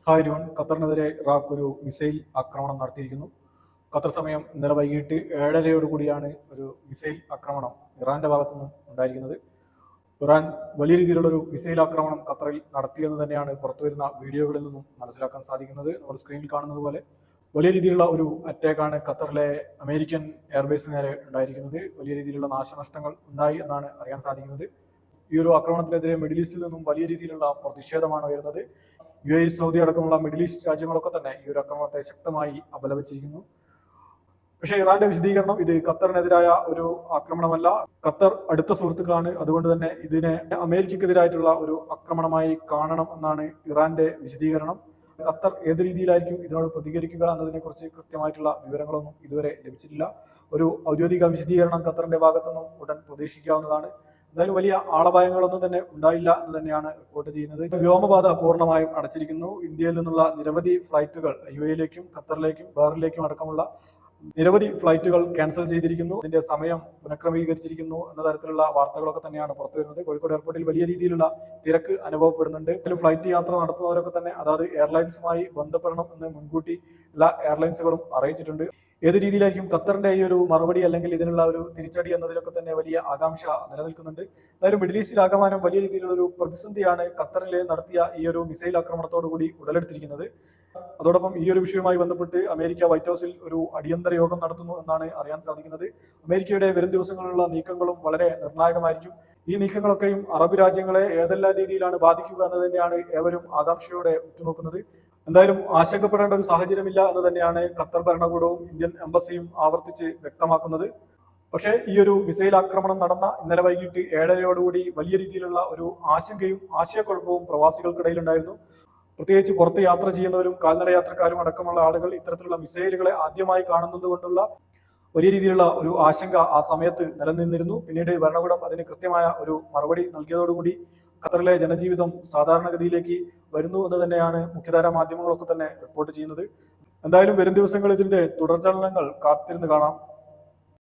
Hi everyone. ഖത്തറിനെതിരെ Iraq ഒരു missile ആക്രമണം നടത്തിയിരിക്കുന്നു. ഖത്തർ സമയം ഇന്നലെ വൈകിട്ട് 7:30 ഒരു മിസൈൽ ആക്രമണം ഇറാന്റെ ഭാഗത്തുനിന്നും ഉണ്ടായിരിക്കുന്നത്. ഇറാൻ വലിയ രീതിയിലുള്ള ഒരു മിസൈൽ ആക്രമണം ഖത്തറിൽ നടത്തിയെന്ന് തന്നെയാണ് പുറത്തുവരുന്ന വീഡിയോകളിൽ നിന്നും മനസ്സിലാക്കാൻ സാധിക്കുന്നത്. നമ്മൾ സ്ക്രീനിൽ കാണുന്നത് പോലെ വലിയ രീതിയിലുള്ള ഒരു അറ്റാക്കാണ് ഖത്തറിലെ അമേരിക്കൻ എയർബേസിന് നേരെ ഉണ്ടായിരിക്കുന്നത്. വലിയ രീതിയിലുള്ള നാശനഷ്ടങ്ങൾ ഉണ്ടായി എന്നാണ് അറിയാൻ സാധിക്കുന്നത്. ഈ ഒരു ആക്രമണത്തിനെതിരെ മിഡിൽ ഈസ്റ്റിൽ നിന്നും വലിയ രീതിയിലുള്ള പ്രതിഷേധമാണ് ഉയർന്നത്. UAE, സൗദി അടക്കമുള്ള മിഡിൽ ഈസ്റ്റ് രാജ്യങ്ങളൊക്കെ തന്നെ ഈ ഒരു ആക്രമണത്തെ ശക്തമായി അപലപിച്ചിരിക്കുന്നു. പക്ഷേ ഇറാന്റെ വിശദീകരണം ഇത് ഖത്തറിനെതിരായ ഒരു ആക്രമണമല്ല, ഖത്തർ അടുത്ത സുഹൃത്തുക്കളാണ്, അതുകൊണ്ട് തന്നെ ഇതിനെ അമേരിക്കക്കെതിരായിട്ടുള്ള ഒരു ആക്രമണമായി കാണണം എന്നാണ് ഇറാന്റെ വിശദീകരണം. ഖത്തർ ഏത് രീതിയിലായിരിക്കും ഇതിനോട് പ്രതികരിക്കുക എന്നതിനെ കുറിച്ച് കൃത്യമായിട്ടുള്ള വിവരങ്ങളൊന്നും ഇതുവരെ ലഭിച്ചിട്ടില്ല. ഒരു ഔദ്യോഗിക വിശദീകരണം ഖത്തറിന്റെ ഭാഗത്തുനിന്നും ഉടൻ പ്രതീക്ഷിക്കാവുന്നതാണ്. എന്തായാലും വലിയ ആളപായങ്ങളൊന്നും തന്നെ ഉണ്ടായില്ല എന്ന് തന്നെയാണ് റിപ്പോർട്ട് ചെയ്യുന്നത്. വ്യോമപാത പൂർണ്ണമായും അടച്ചിരിക്കുന്നു. ഇന്ത്യയിൽ നിന്നുള്ള നിരവധി ഫ്ലൈറ്റുകൾ UAE-യിലേക്കും ഖത്തറിലേക്കും ബഹ്റിനിലേക്കും അടക്കമുള്ള നിരവധി ഫ്ലൈറ്റുകൾ ക്യാൻസൽ ചെയ്തിരിക്കുന്നു. ഇതിന്റെ സമയം പുനഃക്രമീകരിച്ചിരിക്കുന്നു എന്ന തരത്തിലുള്ള വാർത്തകളൊക്കെ തന്നെയാണ് പുറത്തു വരുന്നത്. കോഴിക്കോട് എയർപോർട്ടിൽ വലിയ രീതിയിലുള്ള തിരക്ക് അനുഭവപ്പെടുന്നുണ്ട്. ഫ്ലൈറ്റ് യാത്ര നടത്തുന്നവരൊക്കെ തന്നെ അതായത് എയർലൈൻസുമായി ബന്ധപ്പെടണം എന്ന് മുൻകൂട്ടി എല്ലാ എയർലൈൻസുകളും അറിയിച്ചിട്ടുണ്ട്. ഏത് രീതിയിലായിരിക്കും ഖത്തറിന്റെ ഈ ഒരു മറുപടി അല്ലെങ്കിൽ ഇതിനുള്ള ഒരു തിരിച്ചടി എന്നതിലൊക്കെ തന്നെ വലിയ ആകാംക്ഷ നിലനിൽക്കുന്നുണ്ട്. എന്തായാലും മിഡിൽ ഈസ്റ്റിലാകമാനം വലിയ രീതിയിലുള്ള ഒരു പ്രതിസന്ധിയാണ് ഖത്തറിൽ നടത്തിയ ഈ ഒരു മിസൈൽ ആക്രമണത്തോടു കൂടി ഉടലെടുത്തിരിക്കുന്നത്. അതോടൊപ്പം ഈ ഒരു വിഷയവുമായി ബന്ധപ്പെട്ട് അമേരിക്ക വൈറ്റ് ഹൗസിൽ ഒരു അടിയന്തര യോഗം നടത്തുന്നു എന്നാണ് അറിയാൻ സാധിക്കുന്നത്. അമേരിക്കയുടെ വരും ദിവസങ്ങളിലുള്ള നീക്കങ്ങളും വളരെ നിർണായകമായിരിക്കും. ഈ നീക്കങ്ങളൊക്കെയും അറബ് രാജ്യങ്ങളെ ഏതെല്ലാം രീതിയിലാണ് ബാധിക്കുക എന്ന് തന്നെയാണ് ഏവരും ആകാംക്ഷയോടെ ഉറ്റുനോക്കുന്നത്. എന്തായാലും ആശങ്കപ്പെടേണ്ട ഒരു സാഹചര്യമില്ല എന്ന് തന്നെയാണ് ഖത്തർ ഭരണകൂടവും ഇന്ത്യൻ എംബസിയും ആവർത്തിച്ച് വ്യക്തമാക്കുന്നത്. പക്ഷേ ഈ ഒരു മിസൈൽ ആക്രമണം നടന്ന ഇന്നലെ വൈകിട്ട് 7:30 വലിയ രീതിയിലുള്ള ഒരു ആശങ്കയും ആശയക്കുഴപ്പവും പ്രവാസികൾക്കിടയിൽ ഉണ്ടായിരുന്നു. പ്രത്യേകിച്ച് പുറത്ത് യാത്ര ചെയ്യുന്നവരും കാൽനട യാത്രക്കാരും അടക്കമുള്ള ആളുകൾ ഇത്തരത്തിലുള്ള മിസൈലുകളെ ആദ്യമായി കാണുന്നത് കൊണ്ടുള്ള വലിയ രീതിയിലുള്ള ഒരു ആശങ്ക ആ സമയത്ത് നിലനിന്നിരുന്നു. പിന്നീട് ഭരണകൂടം അതിന് കൃത്യമായ ഒരു മറുപടി നൽകിയതോടുകൂടി ഖത്തറിലെ ജനജീവിതം സാധാരണഗതിയിലേക്ക് വരുന്നു എന്ന് തന്നെയാണ് മുഖ്യധാരാ മാധ്യമങ്ങളൊക്കെ തന്നെ റിപ്പോർട്ട് ചെയ്യുന്നത്. എന്തായാലും വരും ദിവസങ്ങൾ ഇതിന്റെ തുടർചലനങ്ങൾ കാത്തിരുന്ന് കാണാം.